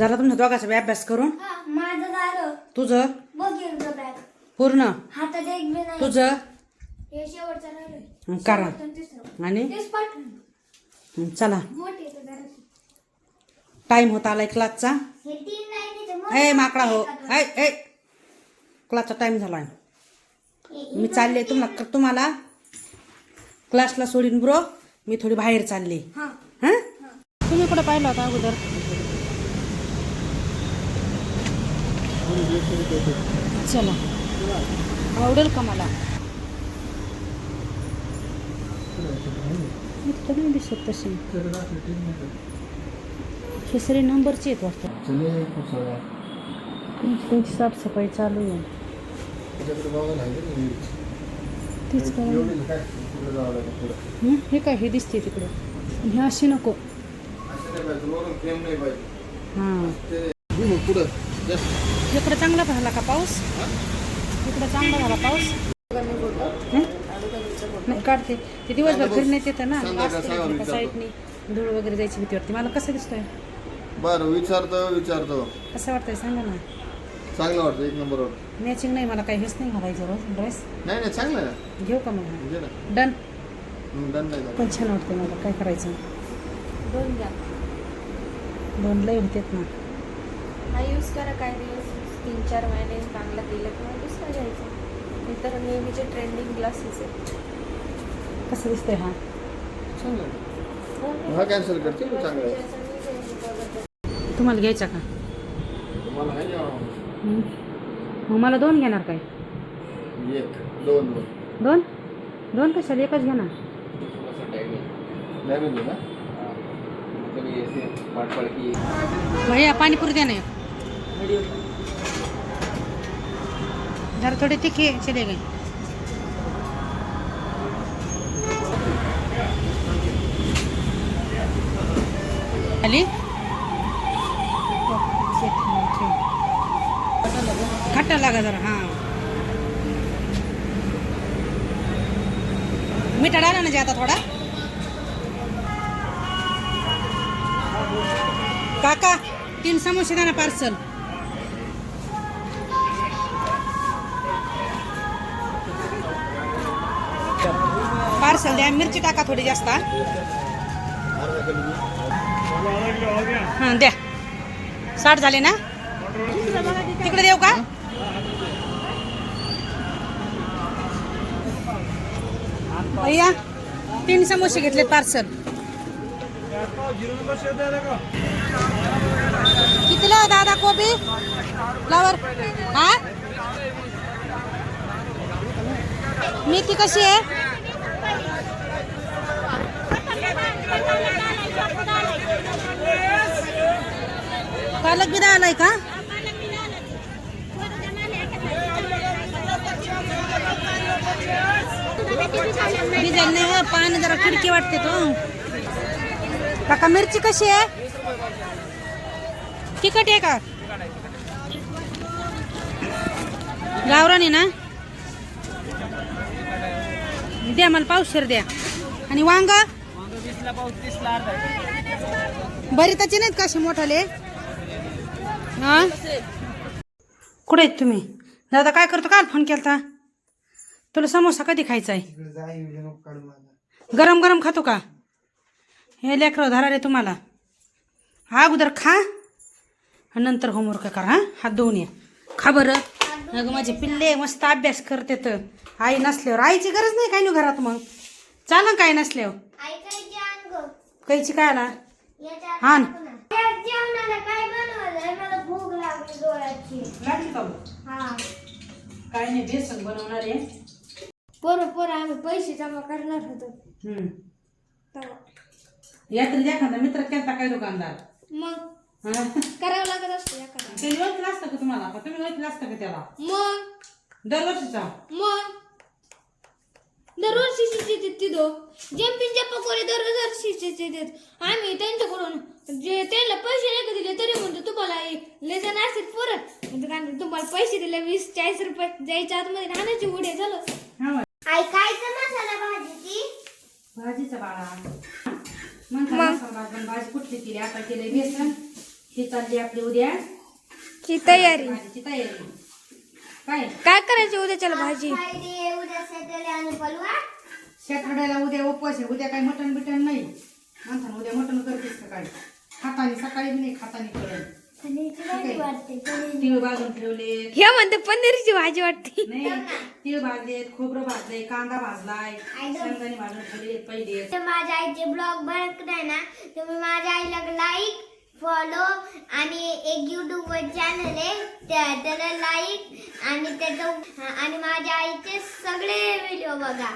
झाला तुमच्या दोघांचा बी अभ्यास करून? माझं झालं. तुझं बघ एकदा बॅग पूर्ण? हातात एक बी नाही. तुझं हे शेवटचं राहिलं. करा. आणि तेच पाठवून. चला मोठे तर जरासे. टाइम होता आलाय क्लासचा. हे तीन नाही तिथे मोठे ए माकडा हो, एखादं. ए क्लासचा टाइम झालाय. मी चालले तुम्हाला क्लासला सोडीन ब्रो. मी थोडी बाहेर चालले. हा. हां तुम्ही कुठं पाहिलं होता अगोदर? चला आवडेल का मला? इथं नाही दिसत तशी. हे सगळे नंबरचे आहेत वाटतं. त्यांची साफसफाई चालू आहे. तीच करा. हे काय हे दिसते तिकडे. हे अशी नको. हां इकडं चांगला झाला का पाऊस? इकडं चांगला झाला पाऊस? नाही काढते ते दिवसभर फिरण्यात येतं ना. साईडनी धूळ वगैरे जायची भीती वाटते. मला कसं दिसतोय? बरं विचारतो कसं वाटतंय सांगा ना. चांगलं वाटतं, एक नंबर वाटतं. मॅचिंग नाही मला काही हेच नाही घालायचं रोज ड्रेस. नाही चांगलं आहे. घेऊ का मग? घे ना. डन. डन नाही पण छान वाटते मला. काय करायचं? दोन घ्या. दोन लय होतेत ना. हा यूज करा काय दिवस 3-4 महिने चांगला केलं किंवा दुसरा घ्यायचा. इतर नेहमीचे ट्रेंडिंग ग्लासेस आहेत. कसं दिसतंय हा? चांगलं आहे. हा कॅन्सल करते मी. चांगलं आहे. तुम्हाला घ्यायचा का? तुम्हाला आहे का? मग मला दोन घेणार काय? एक दोन दोन दोन कशाला? एकच घ्या ना. डॅमेज आहे ना. भैया पाणीपुरी द्या ना. जरा थोडे तिखे चले गए. आली खट्टा लागा जरा. हां मीठा डाला ना जाता थोडा. काका 3 समोसे द्या ना पार्सल. पार्सल द्या. मिरची टाका थोडी जास्त. हां द्या. 60 झाले ना. तिकडे देऊ का? भैया 3 समोसे घेतले पार्सल. कितीला दादा कोबी फ्लावर? हा मेथी कशी आहे? पालक बी आलाय का? डिझाईन नाही हो. पान जरा खिडकी वाटते तो. काका मिरची कशी आहे? तिखट आहे का? गावरानी ना. द्या मला पावशेर द्या. आणि वांग बरीताचे नाहीत का असे मोठाले? हा कुठे आहेत तुम्ही? दादा काय करतो? काल फोन केलता. तुला समोसा कधी खायचा आहे? गरम गरम खातो का? हे लेकरं धरा रे तुम्हाला. अगोदर खा आणि नंतर होमवर्क करा. हा हात धुवून ये. खा बरं. अगं माझे पिल्ले मस्त अभ्यास करते. तर आई नसल्यावर आईची गरज नाही काय नाही घरात. मग चाल काय नसल्यावर काहीची काय आला हान. काय नाही बेसन बनवणार आहे. पोरं आम्ही पैसे जमा करणार होतो. यात्रेत एखादा मित्र केलता काय दुकानदार? मग करावं लागत असतं एखादा. ते ओळखलं असतं का तुम्हाला? का तुम्ही ओळखलं असतं का त्याला? मग दरवर्षीचा दरवर्षीची देतात तिथं. जम्पिंगच्या पकोरे दरवर्षीचे देतात. आम्ही त्यांच्याकडून जे त्यांना पैसे नाही का दिले तरी म्हणतो तुम्हाला लेजन असेल परत म्हणजे तुम्हाला पैसे दिले 20-40 रुपये द्यायच्या आतमध्ये राहण्याची उड्या झालं. आई खायचं मसाला भाजीचा बाळा. मग भाजी कुठली केली? आता केले बेसन ही चालली आपली उद्या ची तयारी भाजीची तयारी. काय काय करायची उद्याच्याला भाजी शेताड्याला उद्या उपवास आहे. उद्या काय मटण बिटन नाही म्हणता उद्या मटण करतेस का काय? खातानी सकाळी बी नाही खातानी करत. तीळ भाजून ठेवले हे म्हणते पनीरची भाजी वाटते. नाही, तीळ भाजलेत, खोबरं भाजलंय, कांदा भाजलाय, शेंगदाणे भाजून ठेवले पहिले. तर माझ्या आईचे ब्लॉग बघताय ना तुम्ही माझ्या आईला लाईक फॉलो आणि एक यूट्यूबवर चॅनल आहे त्याला लाईक आणि त्याचं आणि माझ्या आईचे सगळे व्हिडिओ बघा.